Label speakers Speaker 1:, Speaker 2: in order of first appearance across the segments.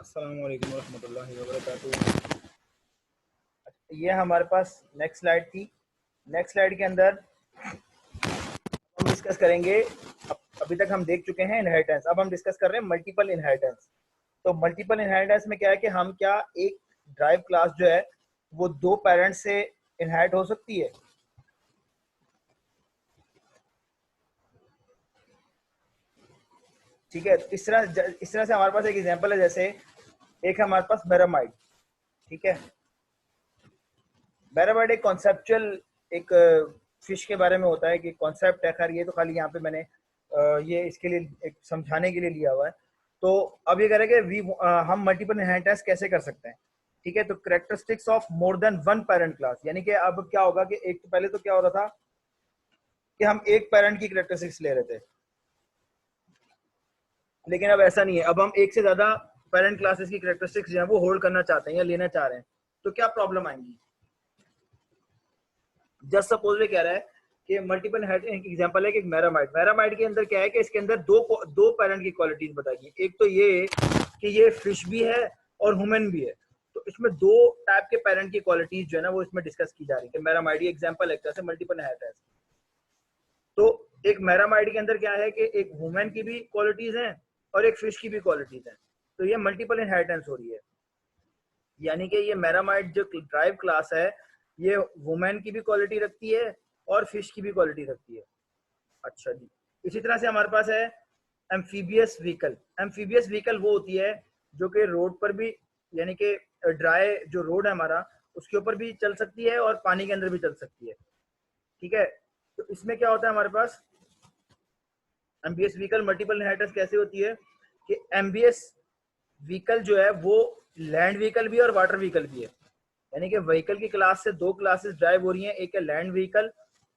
Speaker 1: अस्सलाम वालेकुम रहमतुल्लाहि व बरकातुहू। ये हमारे पास नेक्स्ट स्लाइड थी। नेक्स्ट स्लाइड के अंदर हम डिस्कस करेंगे, अभी तक हम देख चुके हैं इनहेरिटेंस, अब हम डिस्कस कर रहे हैं मल्टीपल इनहेरिटेंस। तो मल्टीपल इनहेरिटेंस में क्या है कि हम क्या एक ड्राइव क्लास जो है वो दो पेरेंट्स से इनहेरिट हो सकती है। ठीक है, इस तरह से हमारे पास एक एग्जांपल है, जैसे एक हमारे पास मेरामाइड। ठीक है, मेरामाइड एक कॉन्सेप्चुअल एक फिश के बारे में होता है कि कॉन्सेप्ट है। खैर ये तो खाली यहाँ पे मैंने ये इसके लिए एक समझाने के लिए लिया हुआ है। तो अब ये कह रहे हैं कि हम मल्टीपल इनहेरिटेंस कैसे कर सकते हैं। ठीक है, तो characteristics of more than one parent class, यानी कि अब क्या होगा कि एक तो पहले तो क्या हो रहा था कि हम एक पेरेंट की कैरेक्टरिस्टिक्स ले रहे थे, लेकिन अब ऐसा नहीं है। अब हम एक से ज्यादा पेरेंट क्लासेस की कैरेक्टरिस्टिक्स जो है वो होल्ड करना चाहते हैं या लेना चाह रहे हैं। तो क्या प्रॉब्लम आएंगी। जस्ट सपोज ये कह रहा है कि मल्टीपल एग्जांपल है कि मेरामाइड के अंदर क्या है कि इसके अंदर दो पेरेंट की क्वालिटीज बताइए। एक तो ये कि ये फिश भी है और ह्यूमन भी है। तो इसमें दो टाइप के पेरेंट की क्वालिटीज जो है ना वो इसमें डिस्कस की जा रही है। मेरामाइड एग्जांपल है जैसे मल्टीपल इनहेरिटेंस। तो एक मेरामाइड के अंदर क्या है कि एक ह्यूमन की भी क्वालिटीज हैं और एक फिश की भी क्वालिटीज हैं। तो ये मल्टीपल इनहेरिटेंस हो रही है, यानी कि ये मेरामाइड जो ड्राइव क्लास है ये वुमेन की भी क्वालिटी रखती है और फिश की भी क्वालिटी रखती है। अच्छा जी, इसी तरह से हमारे पास है एम्फीबियस व्हीकल। एम्फीबियस व्हीकल वो होती है जो कि रोड पर भी, यानी कि ड्राई जो रोड है हमारा उसके ऊपर भी चल सकती है और पानी के अंदर भी चल सकती है। ठीक है, तो इसमें क्या होता है हमारे पास एम्बियस व्हीकल मल्टीपल इनहेरिटेंस कैसे होती है कि एम्बियस व्हीकल जो है वो लैंड व्हीकल भी है और वाटर व्हीकल भी है। यानी कि व्हीकल की क्लास से दो क्लासेस ड्राइव हो रही हैं, एक है लैंड व्हीकल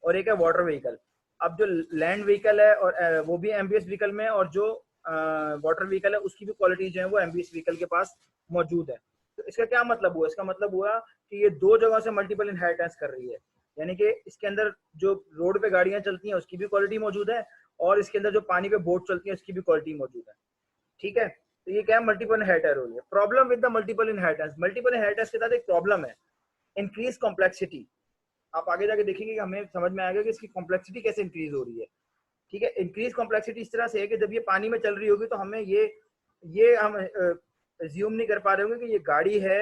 Speaker 1: और एक है वाटर व्हीकल। अब जो लैंड व्हीकल है और वो भी एम्बियस व्हीकल में, और जो वाटर व्हीकल है उसकी भी क्वालिटी जो है वो एम्बियस व्हीकल के पास मौजूद है। तो इसका क्या मतलब हुआ, इसका मतलब हुआ कि ये दो जगह से मल्टीपल इनहेरिटेंस कर रही है। यानी कि इसके अंदर जो रोड पे गाड़ियां चलती हैं उसकी भी क्वालिटी मौजूद है और इसके अंदर जो पानी पे बोट चलती है उसकी भी क्वालिटी मौजूद है। ठीक है, तो ये क्या है मल्टीपल इनहेरिटेंस हो रही है। Problem with the multiple inheritance, multiple inheritance के साथ एक प्रॉब्लम है, इंक्रीज कॉम्प्लेक्सिटी। आप आगे जाके देखेंगे कि हमें समझ में आएगा कि इसकी कॉम्प्लेक्सिटी कैसे इंक्रीज हो रही है। ठीक है, इंक्रीज कॉम्प्लेक्सिटी इस तरह से है कि जब ये पानी में चल रही होगी तो हमें ये हम ज्यूम नहीं कर पा रहे होंगे कि ये गाड़ी है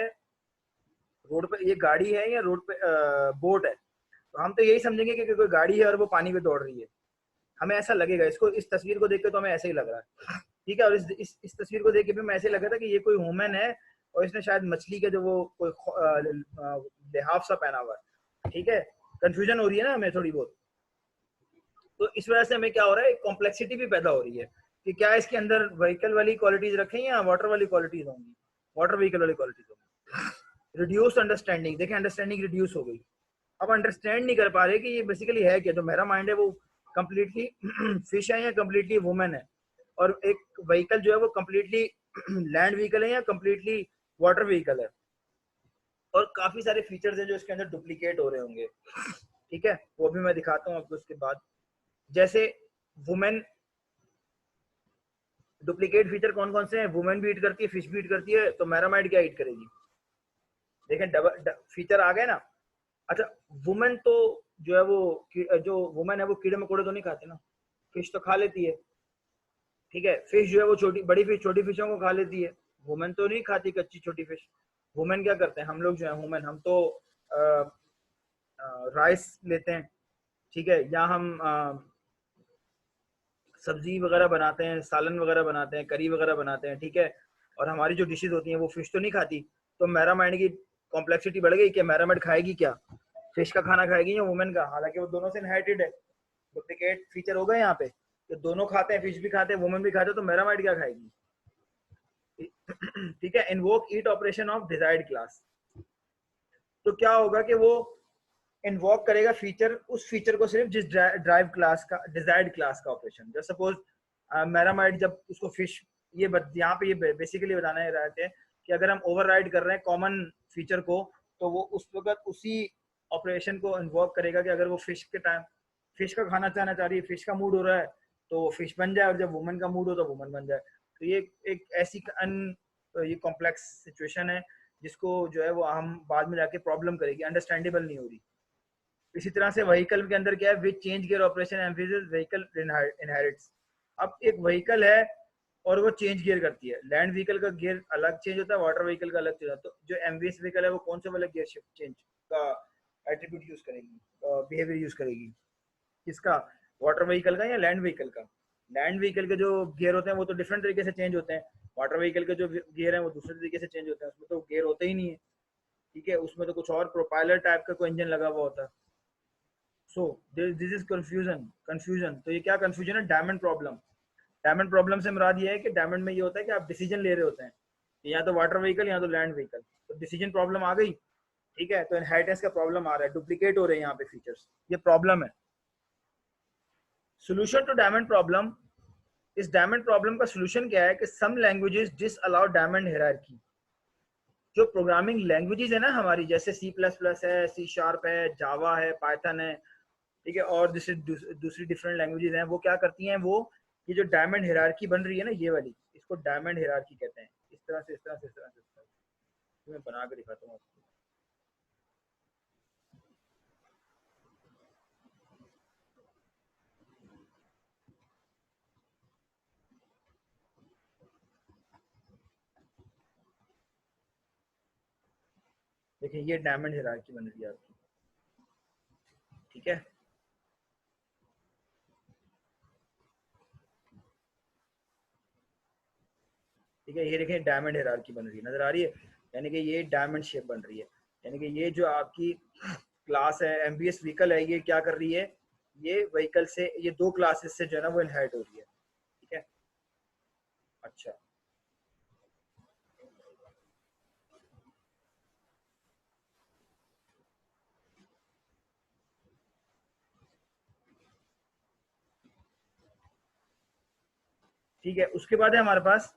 Speaker 1: रोड पे, ये गाड़ी है या रोड पे बोट है। तो हम तो यही समझेंगे कि कोई गाड़ी है और वो पानी पे दौड़ रही है, हमें ऐसा लगेगा। इसको इस तस्वीर को देख के तो हमें ऐसे ही लग रहा है। ठीक है, और इस तस्वीर को देख के भी मैं ऐसे लगा था कि ये कोई वुमेन है और इसने शायद मछली का जो वो कोई लिहाफ सा पहना हुआ है। ठीक है, कंफ्यूजन हो रही है ना हमें थोड़ी बहुत। तो इस वजह से हमें क्या हो रहा है, कॉम्प्लेक्सिटी भी पैदा हो रही है कि क्या इसके अंदर व्हीकल वाली क्वालिटीज रखें या वाटर वाली क्वालिटीज होंगी, वाटर व्हीकल वाली क्वालिटीज होंगी। रिड्यूस अंडरस्टैंडिंग, देखें अंडरस्टैंडिंग रिड्यूस हो गई। अब अंडरस्टैंड नहीं कर पा रहे कि ये बेसिकली है क्या। जो मेरा माइंड है वो कम्प्लीटली फिश है या कम्प्लीटली वुमेन है, और एक व्हीकल जो है वो कम्प्लीटली लैंड व्हीकल है या कम्प्लीटली वाटर व्हीकल है। और काफी सारे फीचर्स हैं जो इसके अंदर डुप्लीकेट हो रहे होंगे। ठीक है, वो भी मैं दिखाता हूँ आपको उसके बाद। जैसे वुमेन डुप्लीकेट फीचर कौन कौन से हैं, वुमेन भी ईट करती है, फिश भी ईट करती है, तो मैरामाइड क्या ईट करेगी। देखें डबल फीचर आ गए ना। अच्छा, वुमेन तो जो है वो जो वुमेन है वो कीड़े मकोड़े तो नहीं खाते ना, फिश तो खा लेती है। ठीक है, फिश जो है वो छोटी बड़ी फिश छोटी फिशों को खा लेती है, वुमेन तो नहीं खाती कच्ची छोटी फिश। वुमेन क्या करते हैं, हम लोग जो है वुमेन हम तो राइस लेते हैं। ठीक है, या हम सब्जी वगैरह बनाते हैं, सालन वगैरह बनाते हैं, करी वगैरह बनाते हैं। ठीक है, और हमारी जो डिशेज होती हैं वो फिश तो नहीं खाती। तो मैरामाइड की कॉम्प्लेक्सिटी बढ़ गई कि मैरामाइड खाएगी क्या, फिश का खाना खाएगी या वुमेन का। हालांकि वो दोनों से इनहेरिटेड है, डुप्लीकेट फीचर हो गए यहाँ पे। तो दोनों खाते हैं, फिश भी खाते हैं वुमेन भी खाते हैं, तो मैरामाइड क्या खाएगी। ठीक है, invoke eat operation of desired class. तो क्या होगा कि वो इन्वॉक करेगा फीचर, उस फीचर को सिर्फ जिस ड्राइव क्लास का डिजायर्ड क्लास का ऑपरेशन। जैसे सपोज मैरामाइड जब उसको फिश, ये यहाँ पे ये बेसिकली बताना रहते हैं कि अगर हम ओवरराइड कर रहे हैं कॉमन फीचर को, तो वो उस वक्त उसी ऑपरेशन को इन्वॉक करेगा कि अगर वो फिश के टाइम फिश का खाना चाहना चाह रही है, फिश का मूड हो रहा है तो वो फिश बन जाए, और जब वुमन का मूड हो तो वुमन बन जाए। तो ये एक ऐसी ये कॉम्प्लेक्स सिचुएशन है जिसको जो है वो हम बाद में जाके प्रॉब्लम करेगी, अंडरस्टैंडेबल नहीं हो रही। इसी तरह से व्हीकल के अंदर क्या है, which change gear operation emphasis vehicle inherits. अब एक व्हीकल है और वो चेंज गियर करती है, लैंड व्हीकल का गियर अलग चेंज होता है, वाटर व्हीकल का अलग चेंज होता है। तो जो एमवीएस व्हीकल है वो कौन सा वाला गियर शिफ्ट चेंज का एट्रीब्यूट यूज करेगी, बिहेवियर यूज करेगी, किसका, वाटर व्हीकल का या लैंड व्हीकल का। लैंड व्हीकल के जो गियर होते हैं वो तो डिफरेंट तरीके से चेंज होते हैं, वाटर व्हीकल के जो गियर है वो दूसरे तरीके से चेंज होते हैं, उसमें तो गियर होते ही नहीं है, ठीक है, उसमें तो कुछ और प्रोपाइलर टाइप का कोई इंजन लगा हुआ होता है। So this is confusion. तो ये क्या कंफ्यूजन है, डायमंड प्रॉब्लम। डायमंड प्रॉब्लम से मुराद ये है कि डायमंड में ये होता है कि आप डिसीजन ले रहे होते हैं, या तो वाटर व्हीकल या तो लैंड व्हीकल, तो डिसीजन प्रॉब्लम आ गई, ठीक है, तो इनहेरिटेंस का प्रॉब्लम आ रहा है, डुप्लीकेट हो रहे हैं यहाँ पे फीचर्स, ये प्रॉब्लम है। सोल्यूशन टू डायमंड प्रॉब्लम, इस डायमंड प्रॉब्लम का सोल्यूशन क्या है कि सम लैंग्वेजेस डिसअलाउ डायमंड हायरार्की। जो प्रोग्रामिंग लैंग्वेजेस है ना हमारी, जैसे सी प्लस प्लस है, सी शार्प है, जावा है, पाइथन है, ठीक है, और जैसे दूसरी डिफरेंट लैंग्वेजेस हैं, वो क्या करती हैं, वो ये जो डायमंड हायरार्की बन रही है ना, ये वाली, इसको डायमंड हायरार्की कहते हैं। इस तरह से, इस तरह से, इस तरह से, इस तरह से मैं बना के दिखाता हूँ आपको। देखिए ये डायमंड हायरार्की बन रही है आपकी, ठीक है, ठीक है, ये देखें डायमंड हायरार्की बन रही है, नजर आ रही है, यानी कि ये डायमंड शेप बन रही है, यानी कि ये जो आपकी क्लास है एमबीएस व्हीकल है, ये क्या कर रही है, ये व्हीकल से, ये दो क्लासेस से जो है ना वो इनहेरिट हो रही है, ठीक है। अच्छा, ठीक है, उसके बाद है हमारे पास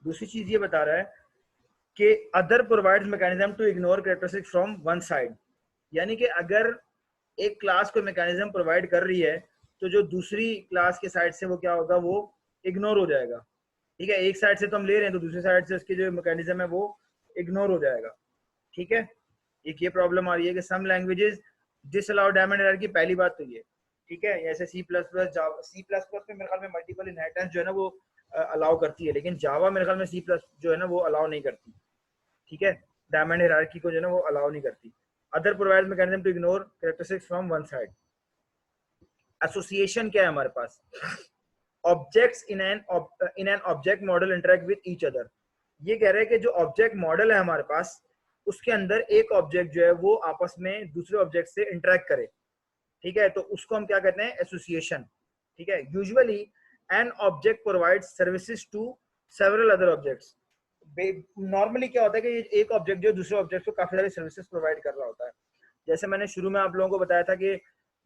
Speaker 1: दूसरी चीज, ये बता रहा है कि other provides mechanism to ignore characteristic from one side. यानी कि अगर एक क्लास को मैकेनिज्म प्रोवाइड कर रही है, तो जो दूसरी क्लास के साइड से वो क्या होगा, वो इग्नोर हो जाएगा, ठीक है, एक साइड से तो हम ले रहे हैं तो दूसरी साइड से उसकी जो मैकेनिज्म है वो इग्नोर हो जाएगा, ठीक है। एक ये प्रॉब्लम आ रही है कि सम लैंग्वेजेस डिसअलाउ डायमंड हायरार्की, पहली बात तो ये, ठीक है, जैसे सी प्लस प्लस, जावा, सी प्लस प्लस में मेरे ख्याल में मल्टीपल इनहेरिटेंस जो है ना वो अलाउ करती है, लेकिन जावा मेरे ख्याल में सी प्लस जो है ना वो अलाउ नहीं करती, ठीक है, डायमंड हायरार्की को जो है ना वो अलाउ नहीं करती। Other provide mechanism to ignore characteristics from one side. Association क्या है हमारे पास, objects in an object model interact with each other. ये कह रहे हैं कि जो ऑब्जेक्ट मॉडल है हमारे पास, उसके अंदर एक ऑब्जेक्ट जो है वो आपस में दूसरे ऑब्जेक्ट से इंटरेक्ट करे, ठीक है, तो उसको हम क्या कहते हैं, एसोसिएशन, ठीक है। Usually an object provide services to several other objects. Normally क्या होता है कि एक ऑब्जेक्ट जो दूसरे ऑब्जेक्ट को काफी सारी सर्विसेज प्रोवाइड कर रहा होता है। जैसे मैंने शुरू में आप लोगों को बताया था कि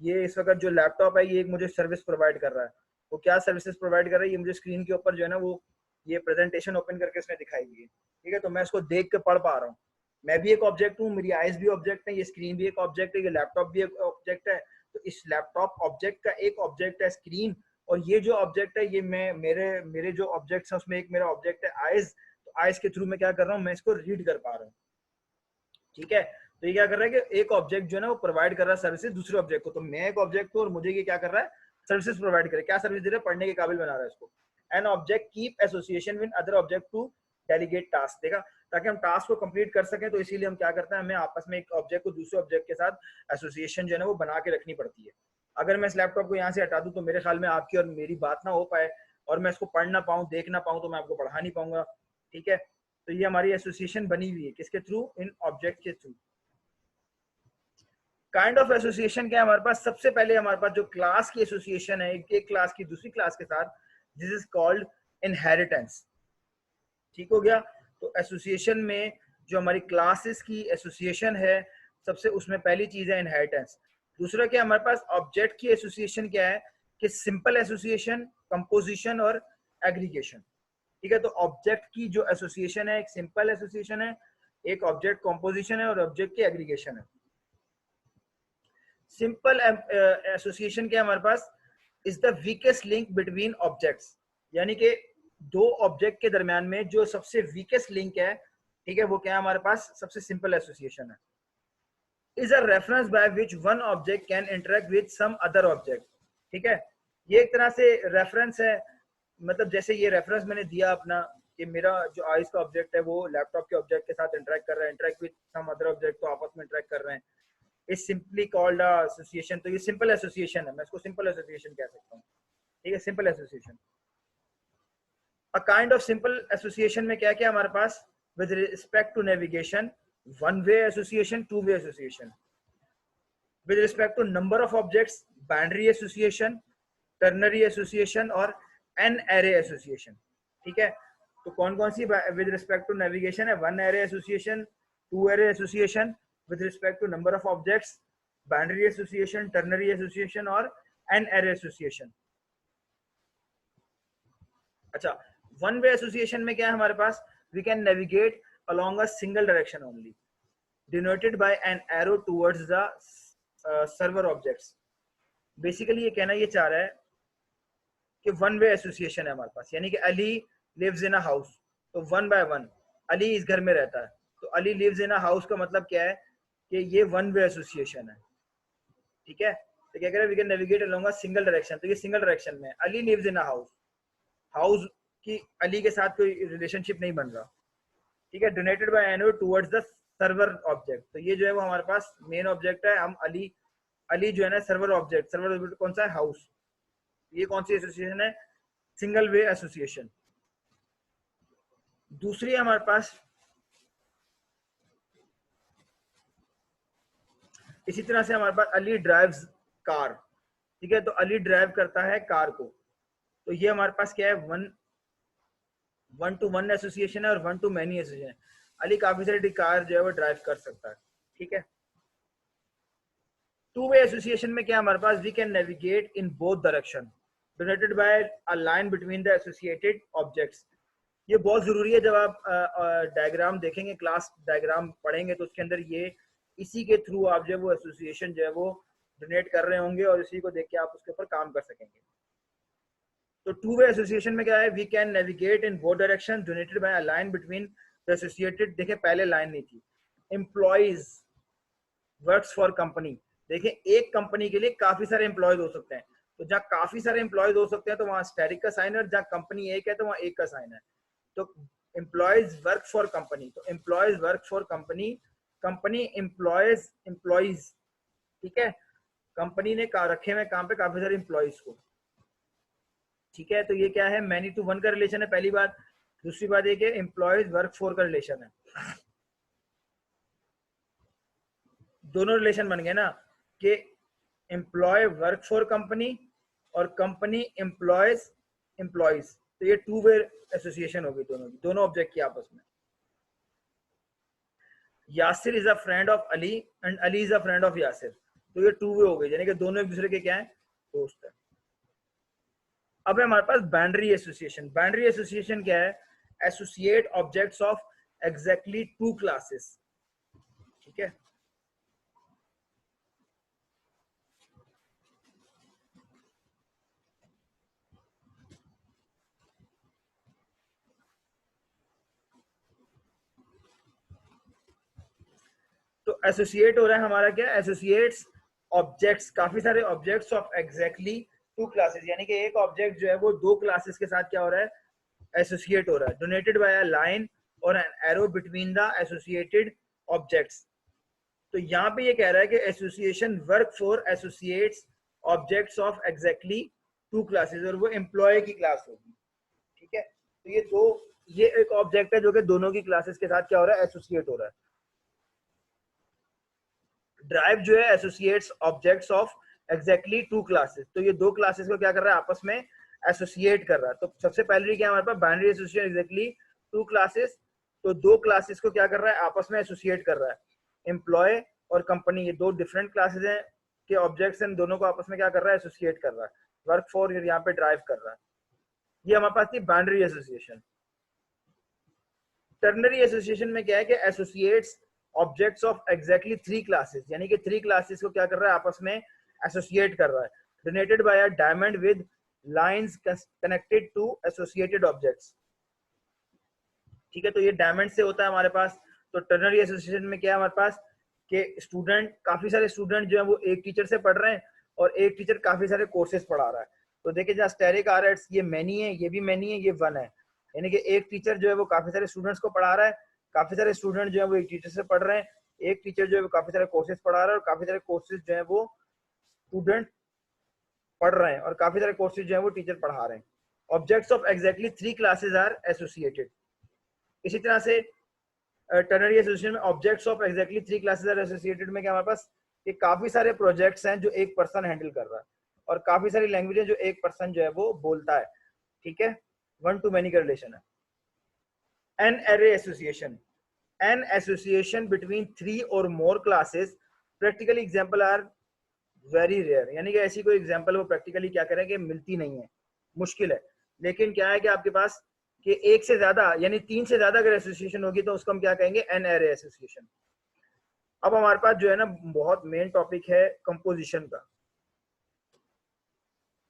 Speaker 1: ये इस वक्त जो लैपटॉप है ये एक मुझे सर्विस प्रोवाइड कर रहा है, वो क्या सर्विसेज प्रोवाइड कर रहा है, ये मुझे स्क्रीन के ऊपर जो है ना वो ये प्रेजेंटेशन ओपन करके इसने दिखाई दी है, ठीक है, तो मैं इसको देख के पढ़ पा रहा हूँ, मैं भी एक ऑब्जेक्ट हूँ, मेरी आइज भी ऑब्जेक्ट है, ये स्क्रीन भी एक ऑब्जेक्ट है, ये लैपटॉप भी एक ऑब्जेक्ट है। तो इस लैपटॉप ऑब्जेक्ट का एक ऑब्जेक्ट है स्क्रीन, और ये जो ऑब्जेक्ट है ये मैं मेरे मेरे जो ऑब्जेक्ट्स हैं उसमें एक मेरा ऑब्जेक्ट है आइज, तो आइज के थ्रू मैं क्या कर रहा हूँ, मैं इसको रीड कर पा रहा हूँ, ठीक है। तो ये क्या कर रहा है कि एक ऑब्जेक्ट जो है ना वो प्रोवाइड कर रहा है सर्विसेज दूसरे ऑब्जेक्ट को, तो मैं एक ऑब्जेक्ट हूँ और मुझे ये क्या कर रहा है, सर्विसेज प्रोवाइड करे, क्या सर्विस दे रहा है, पढ़ने के काबिल बना रहा है इसको। An object keep association with other object to delegate task, देखा, ताकि हम टास्क को कंप्लीट कर सकें, तो इसीलिए हम क्या करते हैं, हमें आपस में एक ऑब्जेक्ट को दूसरे ऑब्जेक्ट के साथ एसोसिएशन जो है ना वो बना के रखनी पड़ती है। अगर मैं इस लैपटॉप को यहाँ से हटा दूं तो मेरे ख्याल में आपकी और मेरी बात ना हो पाए, और मैं इसको पढ़ ना पाऊँ, देख ना पाऊँ, तो मैं आपको पढ़ा नहीं पाऊंगा, ठीक है। तो ये हमारी एसोसिएशन बनी हुई है किसके थ्रू, इन ऑब्जेक्ट के थ्रू। काइंड ऑफ एसोसिएशन क्या है हमारे पास, सबसे पहले हमारे पास जो क्लास की एसोसिएशन है एक क्लास की दूसरी क्लास के साथ, दिस इज कॉल्ड इनहेरिटेंस, ठीक हो गया। तो एसोसिएशन में जो हमारी क्लासेस की एसोसिएशन है, सबसे उसमें पहली चीज है इनहेरिटेंस। दूसरा क्या हमारे पास ऑब्जेक्ट की एसोसिएशन क्या है, कि सिंपल एसोसिएशन, कंपोजिशन और एग्रीगेशन, ठीक है। तो ऑब्जेक्ट की जो एसोसिएशन है एक सिंपल एसोसिएशन है, एक ऑब्जेक्ट कंपोजिशन है और ऑब्जेक्ट की एग्रीगेशन है। सिंपल एसोसिएशन क्या हमारे पास, is the weakest link between objects, यानी कि दो ऑब्जेक्ट के दरमियान में जो सबसे वीकेस्ट लिंक है, ठीक है, वो क्या है हमारे पास, सबसे सिंपल एसोसिएशन है। Is a reference by which one object can interact with some other object, ठीक है। ये एक तरह से रेफरेंस है, मतलब जैसे ये रेफरेंस मैंने दिया अपना कि मेरा जो आइस का ऑब्जेक्ट है वो लैपटॉप के ऑब्जेक्ट के साथ इंटरेक्ट कर रहा है, interact with some other object, तो आपस में इंटरेक्ट कर रहे हैं, इज सिंपली कॉल्ड एसोसिएशन। तो ये सिंपल एसोसिएशन है, मैं इसको सिंपल एसोसिएशन कह सकता हूँ, ठीक है, simple association. A kind of simple association में क्या क्या हमारे पास, with respect to navigation, one way association, two way association. With respect to number of objects, binary association, ternary association और एन एरे एसोसिएशन, ठीक है। तो कौन कौन सी विद रिस्पेक्ट टू नेविगेशन है, one ary association, two ary association, with respect to number of objects, binary association, ternary association और n array association. अच्छा, वन वे एसोसिएशन में क्या है हमारे पास, we can navigate along a single direction only, denoted by an arrow towards the server objects। Basically ये कहना ये चाह रहा है कि वन वे एसोसिएशन है हमारे पास, यानी कि Ali lives in a house, तो वन बाय वन अली इस घर में रहता है, तो Ali lives in a house का मतलब क्या है कि ये वन वे एसोसिएशन है, ठीक है। तो क्या कह रहे हैं, we can navigate along a single direction, तो ये सिंगल डायरेक्शन में Ali lives in a house, house की अली के साथ कोई रिलेशनशिप नहीं बन रहा, ठीक है। डोनेटेड बाय एनो टुवर्ड्स द सर्वर ऑब्जेक्ट, तो ये जो है वो हमारे पास मेन ऑब्जेक्ट है, हम अली जो है ना सर्वर ऑब्जेक्ट, सर्वर ऑब्जेक्ट कौन सा है, हाउस। ये कौन सी एसोसिएशन है, सिंगल वे एसोसिएशन। दूसरी हमारे पास इसी तरह से हमारे पास अली ड्राइव्स कार, ठीक है, तो अली ड्राइव करता है कार को, तो ये हमारे पास क्या है, वन टू वन एसोसिएशन है और वन टू मैनी एसोसिएशन है। अली काफी सारी कार जो है वो ड्राइव कर सकता है, ठीक है। टू वे एसोसिएशन में क्या हमारे पास, we can navigate in both direction, donated by a line between the associated objects. ये बहुत जरूरी है, जब आप डायग्राम देखेंगे, क्लास डायग्राम पढ़ेंगे, तो उसके अंदर ये इसी के थ्रू आप जो है वो एसोसिएशन जो है वो डोनेट कर रहे होंगे और इसी को देख के आप उसके ऊपर काम कर सकेंगे। तो टू वे एसोसिएशन में क्या है, we can navigate in both direction, donated by a line between the associated, देखिए पहले लाइन नहीं थी, एम्प्लॉइज वर्क्स फॉर कंपनी, देखिए एक कंपनी के लिए काफी सारे एम्प्लॉयज हो सकते हैं, तो जहाँ काफी सारे एम्प्लॉयज हो सकते हैं तो वहां स्टैटिक का साइन है, और जहाँ कंपनी एक है तो वहां एक का साइन है। तो एम्प्लॉयज वर्क फॉर कंपनी, तो employees work for company, company employees employees, ठीक है, कंपनी ने रखे हुए काम पे काफी सारे एम्प्लॉयज को, ठीक है। तो ये क्या है, मैनी टू वन का रिलेशन है, पहली बात। दूसरी बात ये कि एम्प्लॉयज वर्क फॉर का रिलेशन है, दोनों रिलेशन बन गए ना, कि एम्प्लॉय वर्क फॉर कंपनी और कंपनी एम्प्लॉयज एम्प्लॉयज, तो ये टू वे एसोसिएशन होगी दोनों ऑब्जेक्ट की आपस में। Yasir is a friend of Ali and Ali is a friend of Yasir, तो ये टू वे हो गई, यानी कि दोनों एक दूसरे के क्या है, दोस्त है। अब है हमारे पास बाइनरी एसोसिएशन। बाइनरी एसोसिएशन क्या है, associate objects of exactly two classes, ठीक है। तो एसोसिएट हो रहा है हमारा क्या, एसोसिएट्स ऑब्जेक्ट्स, काफी सारे objects of exactly two classes, यानी कि एक ऑब्जेक्ट जो है वो दो क्लासेस के साथ क्या हो रहा है, एसोसिएट हो रहा है, डोनेटेड बाय अ लाइन और an arrow between the associated objects. तो यहाँ पे ये कह रहा है कि association work for associates objects of exactly two classes, और वो एम्प्लॉय की क्लास होगी, ठीक है। तो ये एक ऑब्जेक्ट है जो कि दोनों की क्लासेस के साथ क्या हो रहा है, एसोसिएट हो रहा है। ड्राइव जो है associates objects of exactly two classes, तो ये दो क्लासेस को क्या कर रहा है, आपस में एसोसिएट कर रहा है। तो सबसे पहले क्या हमारे पास, binary association exactly two classes, तो दो क्लासेस को क्या कर रहा है, आपस में एसोसिएट कर रहा है। एम्प्लॉय और कंपनी, ये दो डिफरेंट क्लासेस हैं के ऑब्जेक्ट्स हैं, दोनों को आपस में क्या कर रहा है, एसोसिएट कर रहा है। वर्क फॉर यहाँ पे ड्राइव कर रहा है। ये हमारे पास थी बाइनरी एसोसिएशन। टर्नरी एसोसिएशन में क्या है कि associates objects of exactly three classes, यानी कि थ्री क्लासेस को क्या कर रहा है, आपस में एसोसिएट कर रहा है, donated by a diamond with lines connected to associated objects. ठीक है, तो ये डायमंड से होता है हमारे पास। तो टर्नरी एसोसिएशन में क्या है हमारे पास कि स्टूडेंट, काफी सारे स्टूडेंट जो है वो एक टीचर से पढ़ रहे हैं और एक टीचर काफी सारे कोर्सेज पढ़ा रहा है। तो देखिए जहाँ स्टेरिक आ रहा है, ये मैनी है, ये भी मैनी है, ये वन है, यानी कि एक टीचर जो है वो काफी सारे स्टूडेंट्स को पढ़ा रहा है, काफी सारे स्टूडेंट जो है वो एक टीचर से पढ़ रहे हैं, एक टीचर जो है वो काफी सारे कोर्सेज पढ़ा रहा है और काफी सारे कोर्सेज जो है वो स्टूडेंट पढ़ रहे हैं और काफी सारे कोर्सेज जो है वो टीचर पढ़ा रहे हैं। Objects of exactly 3 classes are associated. इसी तरह से टर्नरी एसोसिएशन में objects of exactly 3 classes are associated में क्या हमारे पास कि काफी सारे प्रोजेक्ट्स हैं जो एक पर्सन हैंडल कर रहा है और काफी सारी लैंग्वेजेस जो एक पर्सन जो है वो बोलता है। ठीक है, वन टू मैनी का रिलेशन है। An array association, an association between 3 और more classes, practically example are very rare, यानी कि ऐसी कोई एग्जांपल वो प्रैक्टिकली क्या करें कि मिलती नहीं है, मुश्किल है। लेकिन क्या है कि आपके पास कि एक से ज्यादा यानी 3 से ज्यादा अगर एसोसिएशन होगी तो उसको हम क्या कहेंगे, एन एरे एसोसिएशन। अब हमारे पास जो है ना बहुत मेन टॉपिक है कंपोजिशन का।